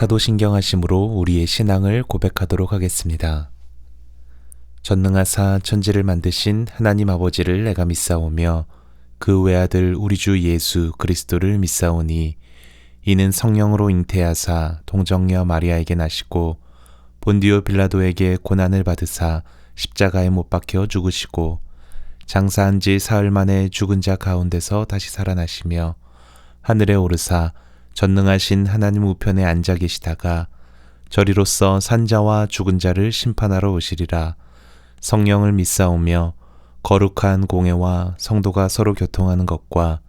사도신경하심으로 우리의 신앙을 고백하도록 하겠습니다. 전능하사 천지를 만드신 하나님 아버지를 내가 믿사오며 그 외아들 우리 주 예수 그리스도를 믿사오니 이는 성령으로 잉태하사 동정녀 마리아에게 나시고 본디오 빌라도에게 고난을 받으사 십자가에 못 박혀 죽으시고 장사한 지 사흘 만에 죽은 자 가운데서 다시 살아나시며 하늘에 오르사 전능하신 하나님 우편에 앉아 계시다가 저리로서 산자와 죽은 자를 심판하러 오시리라. 성령을 믿사오며 거룩한 공회와 성도가 서로 교통하는 것과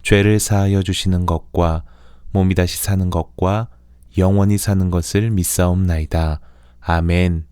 죄를 사하여 주시는 것과 몸이 다시 사는 것과 영원히 사는 것을 믿사옵나이다. 아멘.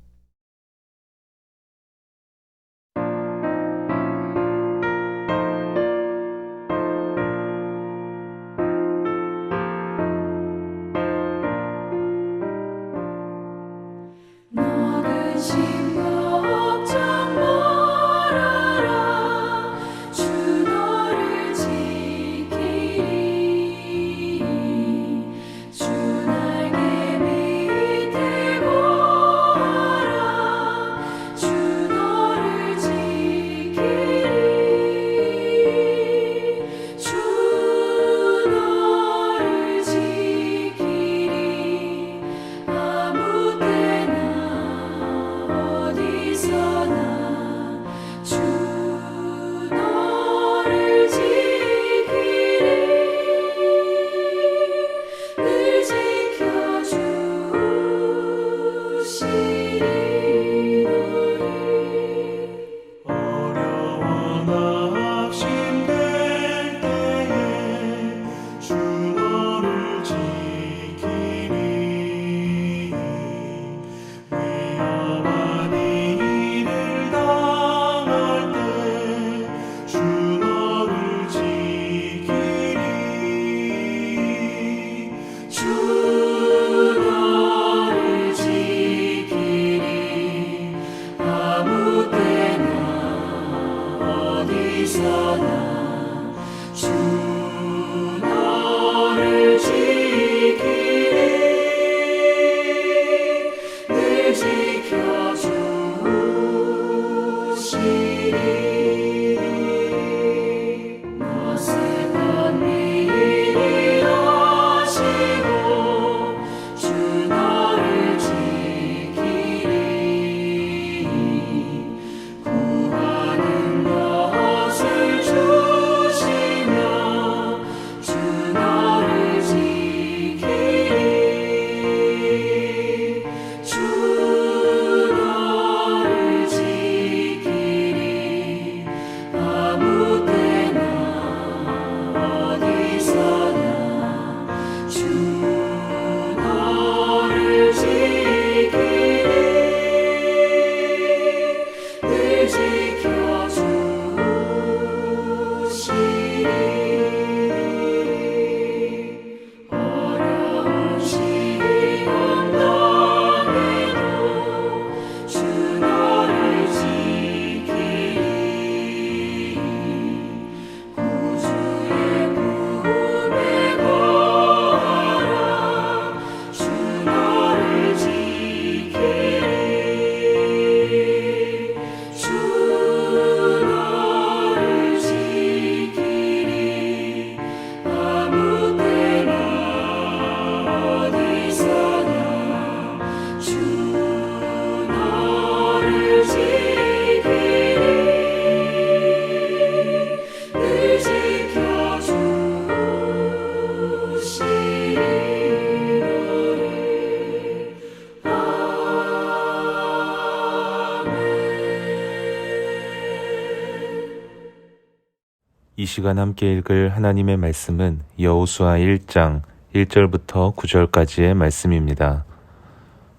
이 시간 함께 읽을 하나님의 말씀은 여호수아 1장 1절부터 9절까지의 말씀입니다.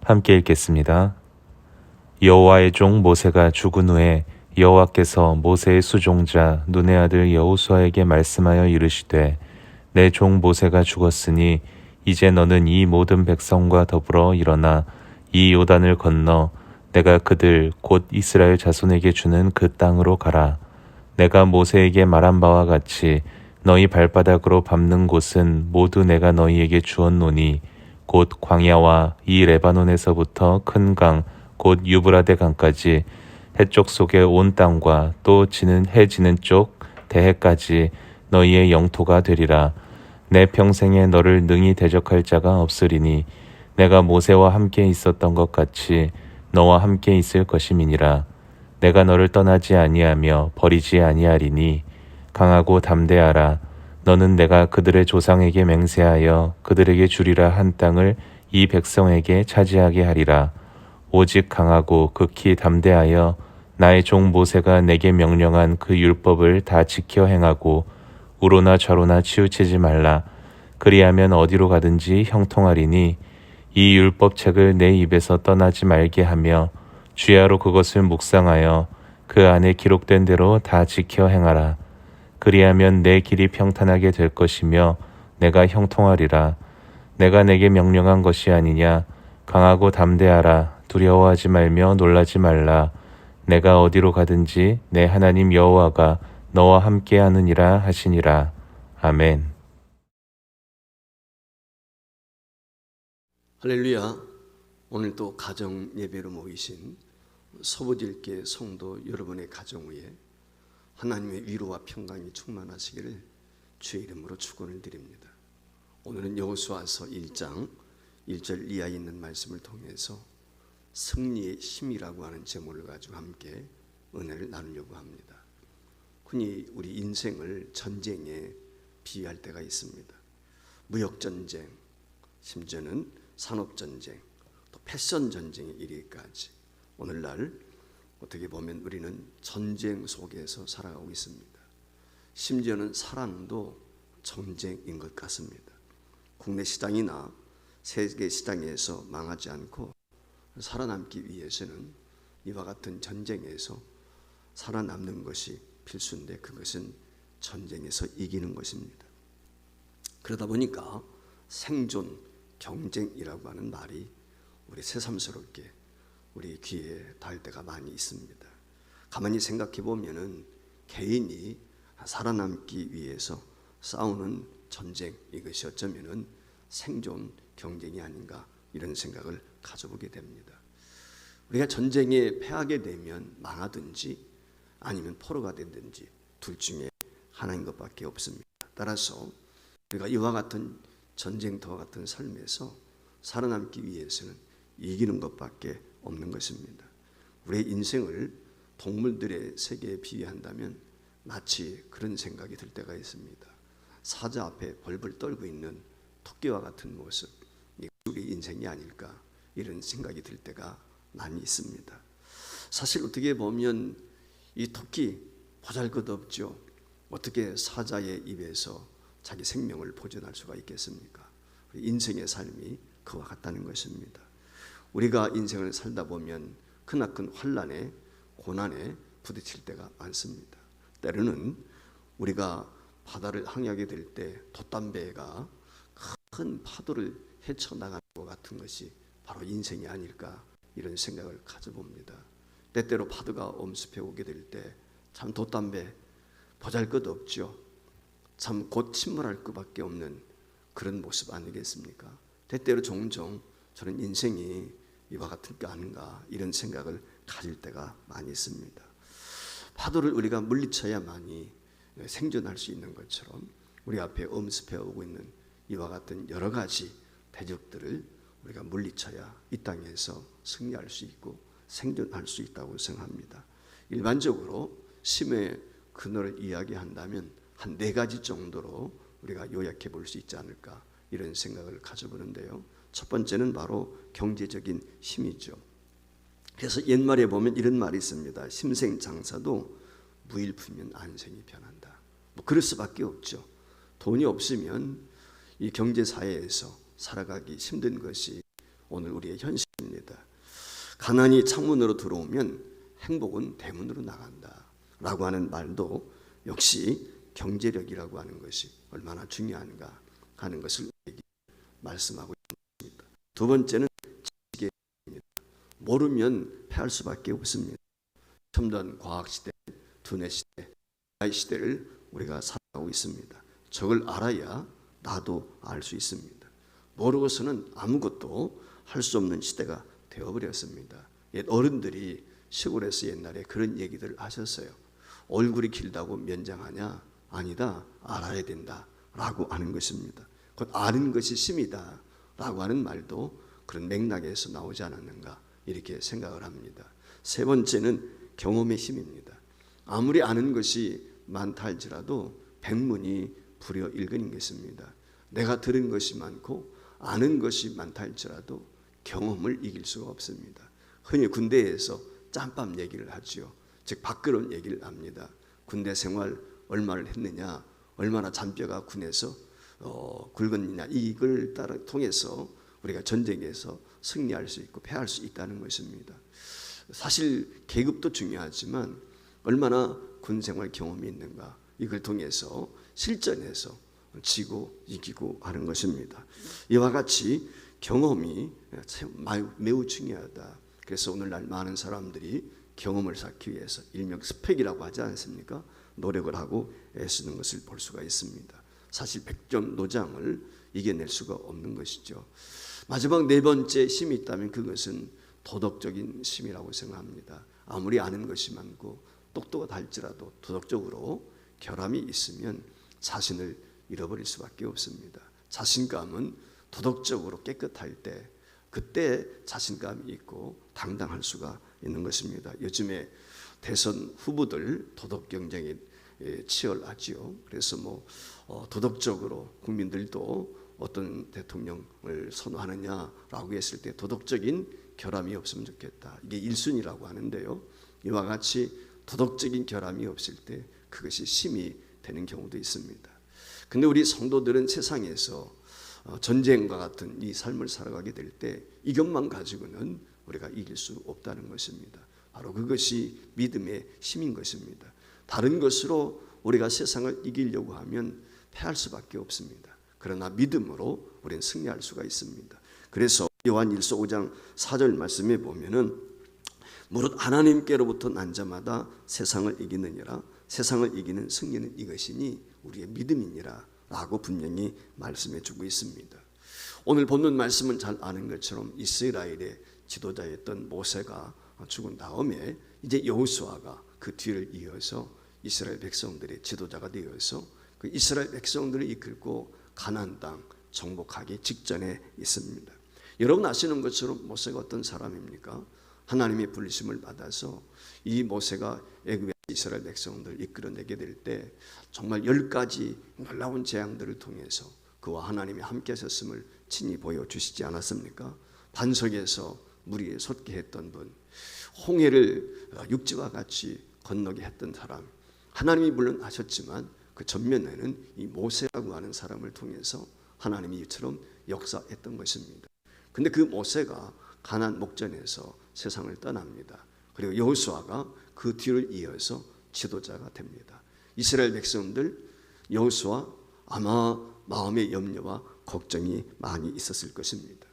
함께 읽겠습니다. 여호와의 종 모세가 죽은 후에 여호와께서 모세의 수종자 눈의 아들 여호수아에게 말씀하여 이르시되 내 종 모세가 죽었으니 이제 너는 이 모든 백성과 더불어 일어나 이 요단을 건너 내가 그들 곧 이스라엘 자손에게 주는 그 땅으로 가라. 내가 모세에게 말한 바와 같이 너희 발바닥으로 밟는 곳은 모두 내가 너희에게 주었노니 곧 광야와 이 레바논에서부터 큰 강, 곧 유브라데 강까지 해쪽 속의 온 땅과 또 지는 해 지는 쪽 대해까지 너희의 영토가 되리라. 내 평생에 너를 능히 대적할 자가 없으리니 내가 모세와 함께 있었던 것 같이 너와 함께 있을 것임이니라. 내가 너를 떠나지 아니하며 버리지 아니하리니 강하고 담대하라. 너는 내가 그들의 조상에게 맹세하여 그들에게 주리라 한 땅을 이 백성에게 차지하게 하리라. 오직 강하고 극히 담대하여 나의 종 모세가 내게 명령한 그 율법을 다 지켜 행하고 우로나 좌로나 치우치지 말라. 그리하면 어디로 가든지 형통하리니 이 율법책을 내 입에서 떠나지 말게 하며 주야로 그것을 묵상하여 그 안에 기록된 대로 다 지켜 행하라. 그리하면 내 길이 평탄하게 될 것이며 내가 형통하리라. 내가 내게 명령한 것이 아니냐. 강하고 담대하라. 두려워하지 말며 놀라지 말라. 내가 어디로 가든지 내 하나님 여호와가 너와 함께 하느니라 하시니라. 아멘. 할렐루야. 오늘 또 가정 예배로 모이신 서부질계 성도 여러분의 가정 위에 하나님의 위로와 평강이 충만하시기를 주의 이름으로 축원을 드립니다. 오늘은 여호수아서 1장 1절 이하에 있는 말씀을 통해서 승리의 힘이라고 하는 제목을 가지고 함께 은혜를 나누려고 합니다. 흔히 우리 인생을 전쟁에 비유할 때가 있습니다. 무역전쟁, 심지어는 산업전쟁, 또 패션전쟁에 이르기까지 오늘날 어떻게 보면 우리는 전쟁 속에서 살아가고 있습니다. 심지어는 사랑도 전쟁인 것 같습니다. 국내 시장이나 세계 시장에서 망하지 않고 살아남기 위해서는 이와 같은 전쟁에서 살아남는 것이 필수인데 그것은 전쟁에서 이기는 것입니다. 그러다 보니까 생존, 경쟁이라고 하는 말이 우리 새삼스럽게 우리 귀에 닿을 때가 많이 있습니다. 가만히 생각해 보면은 개인이 살아남기 위해서 싸우는 전쟁, 이것이 어쩌면은 생존 경쟁이 아닌가 이런 생각을 가져보게 됩니다. 우리가 전쟁에 패하게 되면 망하든지 아니면 포로가 되든지 둘 중에 하나인 것밖에 없습니다. 따라서 우리가 이와 같은 전쟁터와 같은 삶에서 살아남기 위해서는 이기는 것밖에 없는 것입니다. 우리의 인생을 동물들의 세계에 비유한다면 마치 그런 생각이 들 때가 있습니다. 사자 앞에 벌벌 떨고 있는 토끼와 같은 모습, 이게 우리 인생이 아닐까 이런 생각이 들 때가 많이 있습니다. 사실 어떻게 보면 이 토끼 보잘것없죠. 어떻게 사자의 입에서 자기 생명을 보존할 수가 있겠습니까? 인생의 삶이 그와 같다는 것입니다. 우리가 인생을 살다 보면 크나큰 환난에 고난에 부딪힐 때가 많습니다. 때로는 우리가 바다를 항해하게 될 때 돛담배가 큰 파도를 헤쳐나가는 것 같은 것이 바로 인생이 아닐까 이런 생각을 가져봅니다. 때때로 파도가 엄습해 오게 될 때 참 돛담배 보잘것없죠. 참 곧 침몰할 것밖에 없는 그런 모습 아니겠습니까? 때때로 종종 저는 인생이 이와 같을 게 아닌가 이런 생각을 가질 때가 많이 있습니다. 파도를 우리가 물리쳐야만이 생존할 수 있는 것처럼 우리 앞에 엄습해 오고 있는 이와 같은 여러 가지 대적들을 우리가 물리쳐야 이 땅에서 승리할 수 있고 생존할 수 있다고 생각합니다. 일반적으로 심의 근원을 이야기한다면 한 4가지 정도로 우리가 요약해 볼 수 있지 않을까 이런 생각을 가져보는데요. 첫 번째는 바로 경제적인 힘이죠. 그래서 옛말에 보면 이런 말이 있습니다. 심생장사도 무일푼이면 안생이 변한다. 뭐 그럴 수밖에 없죠. 돈이 없으면 이 경제사회에서 살아가기 힘든 것이 오늘 우리의 현실입니다. 가난이 창문으로 들어오면 행복은 대문으로 나간다 라고 하는 말도 역시 경제력이라고 하는 것이 얼마나 중요한가 하는 것을 말씀하고 있습니다. 두 번째는 지식입니다. 모르면 패할 수밖에 없습니다. 첨단 과학시대, 두뇌시대, AI 시대를 우리가 살아가고 있습니다. 저걸 알아야 나도 알 수 있습니다. 모르고서는 아무것도 할 수 없는 시대가 되어버렸습니다. 옛 어른들이 시골에서 옛날에 그런 얘기들을 하셨어요. 얼굴이 길다고 면장하냐? 아니다. 알아야 된다 라고 하는 것입니다. 곧 아는 것이 심이다 라고 하는 말도 그런 맥락에서 나오지 않았는가 이렇게 생각을 합니다. 세 번째는 경험의 힘입니다. 아무리 아는 것이 많다 할지라도 백문이 불여일견인 것입니다. 내가 들은 것이 많고 아는 것이 많다 할지라도 경험을 이길 수가 없습니다. 흔히 군대에서 짬밥 얘기를 하지요. 즉 밖으로는 얘기를 합니다. 군대 생활 얼마를 했느냐, 얼마나 잔뼈가 군에서 굵었느냐, 이걸 통해서 우리가 전쟁에서 승리할 수 있고 패할 수 있다는 것입니다. 사실 계급도 중요하지만 얼마나 군 생활 경험이 있는가, 이걸 통해서 실전에서 지고 이기고 하는 것입니다. 이와 같이 경험이 매우 중요하다. 그래서 오늘날 많은 사람들이 경험을 쌓기 위해서 일명 스펙이라고 하지 않습니까? 노력을 하고 애쓰는 것을 볼 수가 있습니다. 사실 100점 노장을 이겨낼 수가 없는 것이죠. 마지막 네 번째 힘이 있다면 그것은 도덕적인 힘이라고 생각합니다. 아무리 아는 것이 많고 똑똑하다 할지라도 도덕적으로 결함이 있으면 자신을 잃어버릴 수밖에 없습니다. 자신감은 도덕적으로 깨끗할 때, 그때 자신감이 있고 당당할 수가 있는 것입니다. 요즘에 대선 후보들 도덕 경쟁이 치열하지요. 그래서 도덕적으로 국민들도 어떤 대통령을 선호하느냐라고 했을 때 도덕적인 결함이 없으면 좋겠다. 이게 1순위라고 하는데요. 이와 같이 도덕적인 결함이 없을 때 그것이 심이 되는 경우도 있습니다. 근데 우리 성도들은 세상에서 전쟁과 같은 이 삶을 살아가게 될 때 이것만 가지고는 우리가 이길 수 없다는 것입니다. 바로 그것이 믿음의 힘인 것입니다. 다른 것으로 우리가 세상을 이기려고 하면 패할 수밖에 없습니다. 그러나 믿음으로 우리는 승리할 수가 있습니다. 그래서 요한일서 5장 4절 말씀에 보면은 무릇 하나님께로부터 난 자마다 세상을 이기느니라. 세상을 이기는 승리는 이것이니 우리의 믿음이니라 라고 분명히 말씀해 주고 있습니다. 오늘 본문 말씀은 잘 아는 것처럼 이스라엘의 지도자였던 모세가 죽은 다음에 이제 여호수아가 그 뒤를 이어서 이스라엘 백성들의 지도자가 되어서 그 이스라엘 백성들을 이끌고 가나안 땅 정복하기 직전에 있습니다. 여러분 아시는 것처럼 모세가 어떤 사람입니까? 하나님의 부르심을 받아서 이 모세가 애굽의 이스라엘 백성들을 이끌어내게 될 때 정말 10가지 놀라운 재앙들을 통해서 그와 하나님이 함께 하셨음을 친히 보여주시지 않았습니까? 반석에서 물이 솟게 했던 분, 홍해를 육지와 같이 건너게 했던 사람, 하나님이 물론 하셨지만 그 전면에는 이 모세라고 하는 사람을 통해서 하나님이 이처럼 역사했던 것입니다. 근데 그 모세가 가나안 목전에서 세상을 떠납니다. 그리고 여호수아가 그 뒤를 이어서 지도자가 됩니다. 이스라엘 백성들 여호수아 아마 마음의 염려와 걱정이 많이 있었을 것입니다.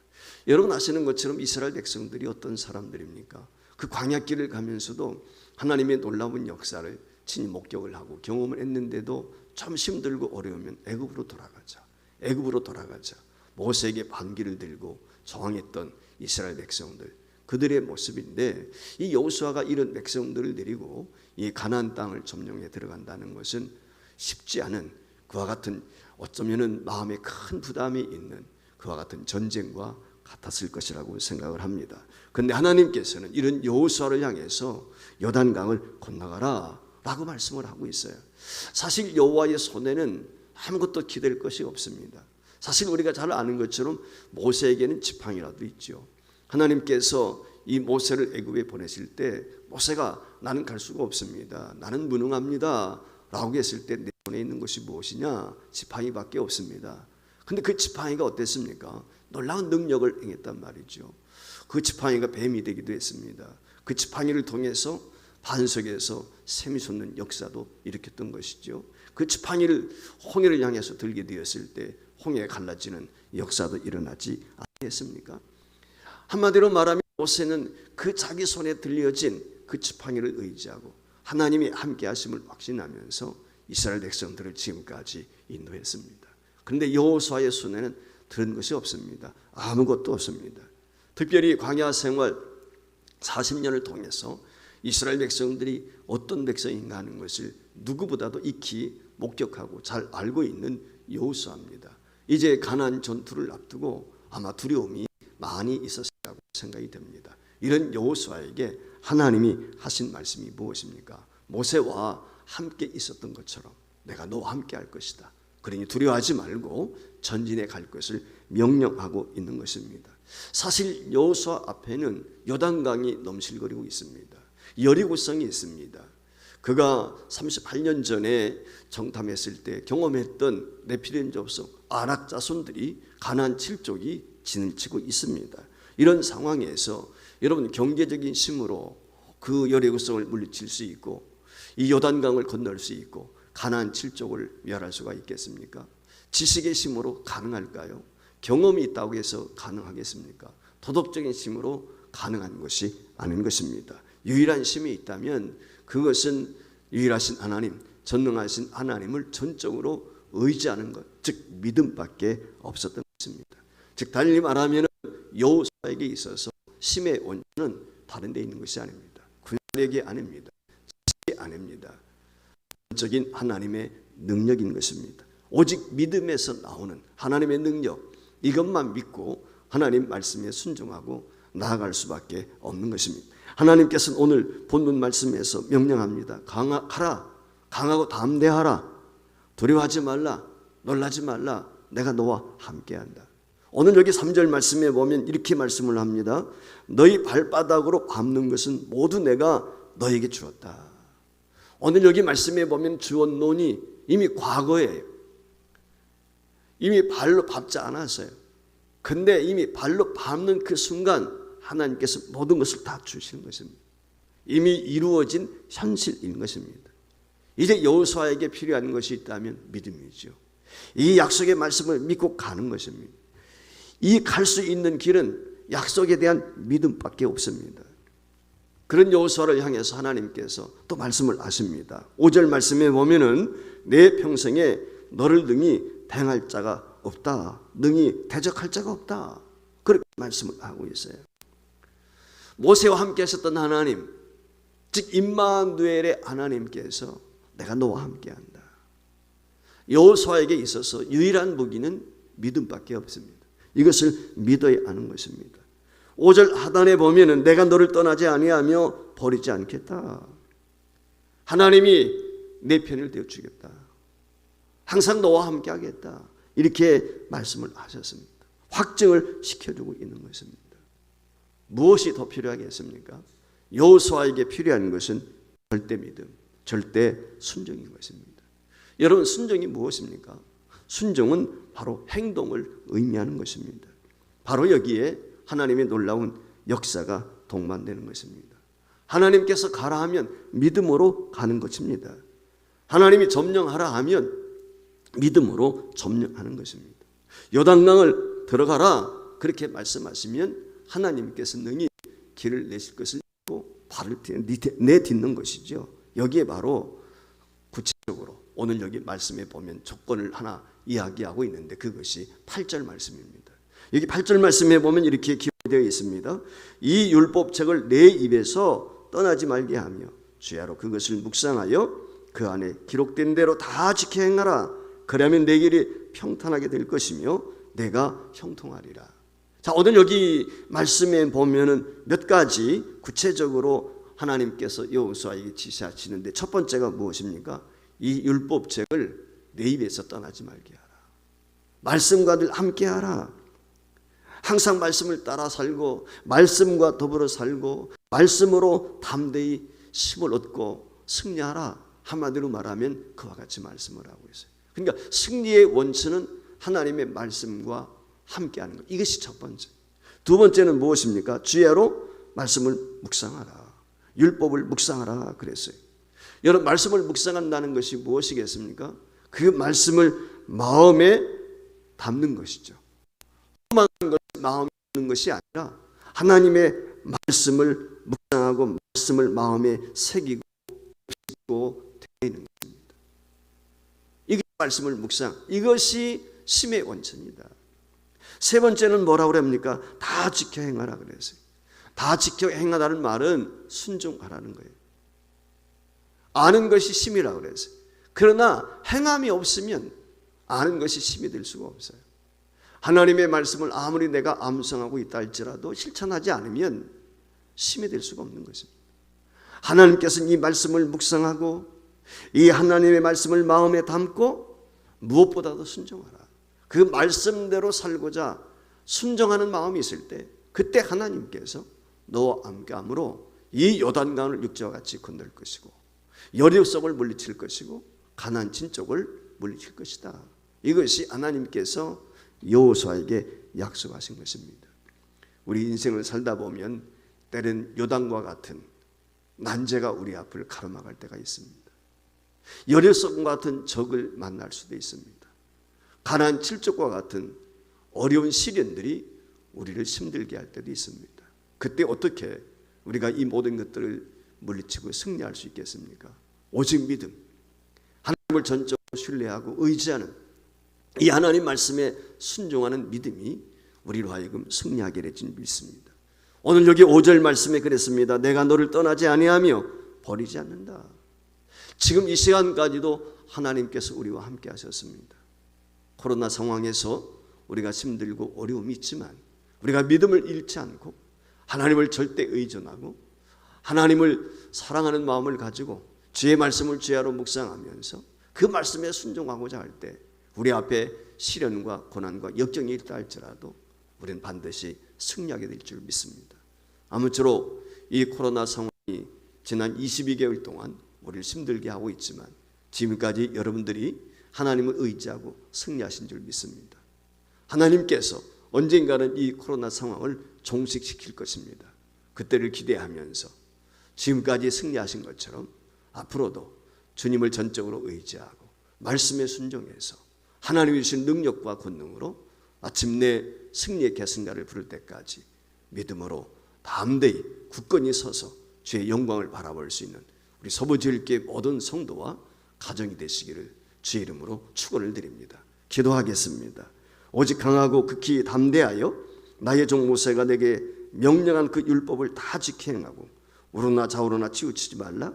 여러분 아시는 것처럼 이스라엘 백성들이 어떤 사람들입니까? 그 광야길을 가면서도 하나님의 놀라운 역사를 친히 목격을 하고 경험을 했는데도 참 힘들고 어려우면 애굽으로 돌아가자. 애굽으로 돌아가자. 모세에게 반기를 들고 저항했던 이스라엘 백성들, 그들의 모습인데 이 여호수아가 이런 백성들을 데리고 이 가나안 땅을 점령해 들어간다는 것은 쉽지 않은, 그와 같은 어쩌면은 마음에 큰 부담이 있는 그와 같은 전쟁과 같았을 것이라고 생각을 합니다. 그런데 하나님께서는 이런 여호수아를 향해서 요단강을 건너가라 라고 말씀을 하고 있어요. 사실 여호와의 손에는 아무것도 기댈 것이 없습니다. 사실 우리가 잘 아는 것처럼 모세에게는 지팡이라도 있죠. 하나님께서 이 모세를 애굽에 보내실 때 모세가 나는 갈 수가 없습니다. 나는 무능합니다 라고 했을 때 내 손에 있는 것이 무엇이냐? 지팡이밖에 없습니다. 근데 그 지팡이가 어땠습니까? 놀라운 능력을 행했단 말이죠. 그 지팡이가 뱀이 되기도 했습니다. 그 지팡이를 통해서 반석에서 샘이 솟는 역사도 일으켰던 것이죠. 그 지팡이를 홍해를 향해서 들게 되었을 때 홍해가 갈라지는 역사도 일어나지 않겠습니까? 한마디로 말하면 모세는 그 자기 손에 들려진 그 지팡이를 의지하고 하나님이 함께 하심을 확신하면서 이스라엘 백성들을 지금까지 인도했습니다. 그런데 여호수아의 손에는 들은 것이 없습니다. 아무것도 없습니다. 특별히 광야 생활 40년을 통해서 이스라엘 백성들이 어떤 백성인가 하는 것을 누구보다도 익히 목격하고 잘 알고 있는 여호수아입니다. 이제 가나안 전투를 앞두고 아마 두려움이 많이 있었으리라고 생각이 됩니다. 이런 여호수아에게 하나님이 하신 말씀이 무엇입니까? 모세와 함께 있었던 것처럼 내가 너와 함께 할 것이다. 그러니 두려워하지 말고 전진해 갈 것을 명령하고 있는 것입니다. 사실 여호수아 앞에는 요단강이 넘실거리고 있습니다. 여리고성이 있습니다. 그가 38년 전에 정탐했을 때 경험했던 네피림 족속 아낙 자손들이 가나안 7족이 진을 치고 있습니다. 이런 상황에서 여러분 경제적인 힘으로 그 여리고성을 물리칠 수 있고 이 요단강을 건널 수 있고 가나안 7족을 멸할 수가 있겠습니까? 지식의 힘으로 가능할까요? 경험이 있다고 해서 가능하겠습니까? 도덕적인 힘으로 가능한 것이 아닌 것입니다. 유일한 힘이 있다면 그것은 유일하신 하나님, 전능하신 하나님을 전적으로 의지하는 것, 즉 믿음밖에 없었던 것입니다. 즉 달리 말하면 여호수아에게 있어서 힘의 원천은 다른 데 있는 것이 아닙니다. 군사력이 아닙니다. 지식이 아닙니다. 전적인 하나님의 능력인 것입니다. 오직 믿음에서 나오는 하나님의 능력, 이것만 믿고 하나님 말씀에 순종하고 나아갈 수밖에 없는 것입니다. 하나님께서는 오늘 본문 말씀에서 명령합니다. 가라, 강하고 담대하라, 두려워하지 말라, 놀라지 말라, 내가 너와 함께한다. 오늘 여기 3절 말씀에 보면 이렇게 말씀을 합니다. 너희 발바닥으로 밟는 것은 모두 내가 너에게 주었다. 오늘 여기 말씀에 보면 주었노니 이미 과거예요. 이미 발로 밟지 않았어요. 근데 이미 발로 밟는 그 순간 하나님께서 모든 것을 다 주시는 것입니다. 이미 이루어진 현실인 것입니다. 이제 여호수아에게 필요한 것이 있다면 믿음이죠. 이 약속의 말씀을 믿고 가는 것입니다. 이 갈 수 있는 길은 약속에 대한 믿음밖에 없습니다. 그런 여호수아를 향해서 하나님께서 또 말씀을 하십니다. 5절 말씀에 보면은 내 평생에 너를 능히 대할 자가 없다. 능히 대적할 자가 없다. 그렇게 말씀을 하고 있어요. 모세와 함께 하셨던 하나님, 즉 임마누엘의 하나님께서 내가 너와 함께한다. 여호수아에게 있어서 유일한 무기는 믿음밖에 없습니다. 이것을 믿어야 하는 것입니다. 5절 하단에 보면은 내가 너를 떠나지 아니하며 버리지 않겠다. 하나님이 내 편을 되어주겠다. 항상 너와 함께 하겠다. 이렇게 말씀을 하셨습니다. 확증을 시켜주고 있는 것입니다. 무엇이 더 필요하겠습니까? 여호수아에게 필요한 것은 절대 믿음, 절대 순종인 것입니다. 여러분, 순종이 무엇입니까? 순종은 바로 행동을 의미하는 것입니다. 바로 여기에 하나님의 놀라운 역사가 동반되는 것입니다. 하나님께서 가라 하면 믿음으로 가는 것입니다. 하나님이 점령하라 하면 믿음으로 점령하는 것입니다. 요단강을 들어가라 그렇게 말씀하시면 하나님께서 능히 길을 내실 것을 믿고 발을 내딛는 것이죠. 여기에 바로 구체적으로 오늘 여기 말씀에 보면 조건을 하나 이야기하고 있는데 그것이 8절 말씀입니다. 여기 8절 말씀에 보면 이렇게 기록되어 있습니다. 이 율법책을 내 입에서 떠나지 말게 하며 주야로 그것을 묵상하여 그 안에 기록된 대로 다 지켜 행하라. 그러면 내 길이 평탄하게 될 것이며 내가 형통하리라. 자, 오늘 여기 말씀에 보면은 몇 가지 구체적으로 하나님께서 여호수아에게 지시하시는데 첫 번째가 무엇입니까? 이 율법책을 내 입에서 떠나지 말게 하라. 말씀과 늘 함께 하라. 항상 말씀을 따라 살고 말씀과 더불어 살고 말씀으로 담대히 힘을 얻고 승리하라. 한마디로 말하면 그와 같이 말씀을 하고 있어요. 그러니까 승리의 원천은 하나님의 말씀과 함께하는 것. 이것이 첫 번째. 두 번째는 무엇입니까? 주야로 말씀을 묵상하라. 율법을 묵상하라 그랬어요. 여러분, 말씀을 묵상한다는 것이 무엇이겠습니까? 그 말씀을 마음에 담는 것이죠. 험한 것을 마음에 담는 것이 아니라 하나님의 말씀을 묵상하고 말씀을 마음에 새기고 되는 것입니다. 이게 말씀을 묵상, 이것이 심의 원천이다. 세 번째는 뭐라고 그럽니까? 다 지켜 행하라 그랬어요. 다 지켜 행하라는 말은 순종하라는 거예요. 아는 것이 심이라고 그랬어요. 그러나 행함이 없으면 아는 것이 심이 될 수가 없어요. 하나님의 말씀을 아무리 내가 암송하고 있다 할지라도 실천하지 않으면 심이 될 수가 없는 것입니다. 하나님께서는 이 말씀을 묵상하고 이 하나님의 말씀을 마음에 담고 무엇보다도 순종하라. 그 말씀대로 살고자 순종하는 마음이 있을 때 그때 하나님께서 너와 함께함으로 이 요단강을 육지와 같이 건널 것이고 여리고성을 물리칠 것이고 가나안 진쪽을 물리칠 것이다. 이것이 하나님께서 여호수아에게 약속하신 것입니다. 우리 인생을 살다 보면 때는 요단과 같은 난제가 우리 앞을 가로막을 때가 있습니다. 여리고성과 같은 적을 만날 수도 있습니다. 가나안 칠족과 같은 어려운 시련들이 우리를 힘들게 할 때도 있습니다. 그때 어떻게 우리가 이 모든 것들을 물리치고 승리할 수 있겠습니까? 오직 믿음, 하나님을 전적으로 신뢰하고 의지하는 이 하나님 말씀에 순종하는 믿음이 우리로 하여금 승리하게 될 줄 믿습니다. 오늘 여기 5절 말씀에 그랬습니다. 내가 너를 떠나지 아니하며 버리지 않는다. 지금 이 시간까지도 하나님께서 우리와 함께 하셨습니다. 코로나 상황에서 우리가 힘들고 어려움이 있지만 우리가 믿음을 잃지 않고 하나님을 절대 의존하고 하나님을 사랑하는 마음을 가지고 주의 말씀을 주야로 묵상하면서 그 말씀에 순종하고자 할 때 우리 앞에 시련과 고난과 역경이 있다 할지라도 우리는 반드시 승리하게 될 줄 믿습니다. 아무쪼록 이 코로나 상황이 지난 22개월 동안 우리를 힘들게 하고 있지만 지금까지 여러분들이 하나님을 의지하고 승리하신 줄 믿습니다. 하나님께서 언젠가는 이 코로나 상황을 종식시킬 것입니다. 그때를 기대하면서 지금까지 승리하신 것처럼 앞으로도 주님을 전적으로 의지하고 말씀에 순종해서 하나님이 주신 능력과 권능으로 마침내 승리의 계승가를 부를 때까지 믿음으로 담대히 굳건히 서서 주의 영광을 바라볼 수 있는 우리 서부지일교회 모든 성도와 가정이 되시기를 주의 이름으로 축원을 드립니다. 기도하겠습니다. 오직 강하고 극히 담대하여 나의 종 모세가 내게 명령한 그 율법을 다 지켜 행하고 우러나 좌우로나 치우치지 말라.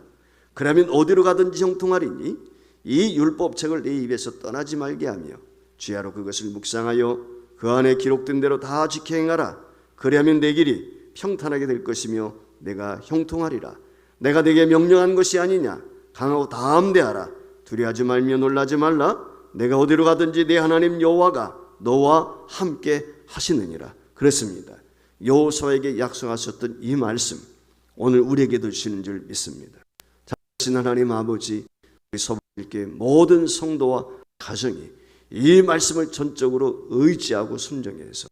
그러면 어디로 가든지 형통하리니 이 율법책을 내 입에서 떠나지 말게 하며 주야로 그것을 묵상하여 그 안에 기록된 대로 다 지켜 행하라. 그리하면 내 길이 평탄하게 될 것이며 내가 형통하리라. 내가 내게 명령한 것이 아니냐. 강하고 담대하라. 두려워하지 말며 놀라지 말라. 내가 어디로 가든지 내 하나님 여호와가 너와 함께 하시느니라. 그렇습니다. 여호수아에게 약속하셨던 이 말씀 오늘 우리에게도 주시는 줄 믿습니다. 자신 하나님 아버지, 우리 서부교회 모든 성도와 가정이 이 말씀을 전적으로 의지하고 순종해서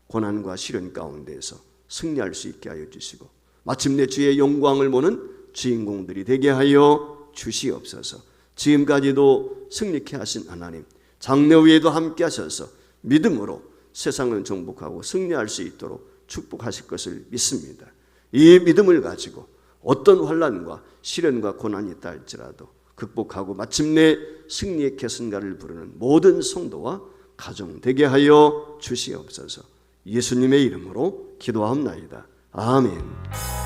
고난과 시련 가운데에서 승리할 수 있게 하여 주시고 마침내 주의 영광을 보는 주인공들이 되게 하여 주시옵소서. 지금까지도 승리케 하신 하나님, 장래 후에도 함께 하셔서 믿음으로 세상을 정복하고 승리할 수 있도록 축복하실 것을 믿습니다. 이 믿음을 가지고 어떤 환난과 시련과 고난이 있다 할지라도 극복하고 마침내 승리의 계승가를 부르는 모든 성도와 가정 되게 하여 주시옵소서. 예수님의 이름으로 기도하옵나이다. 아멘.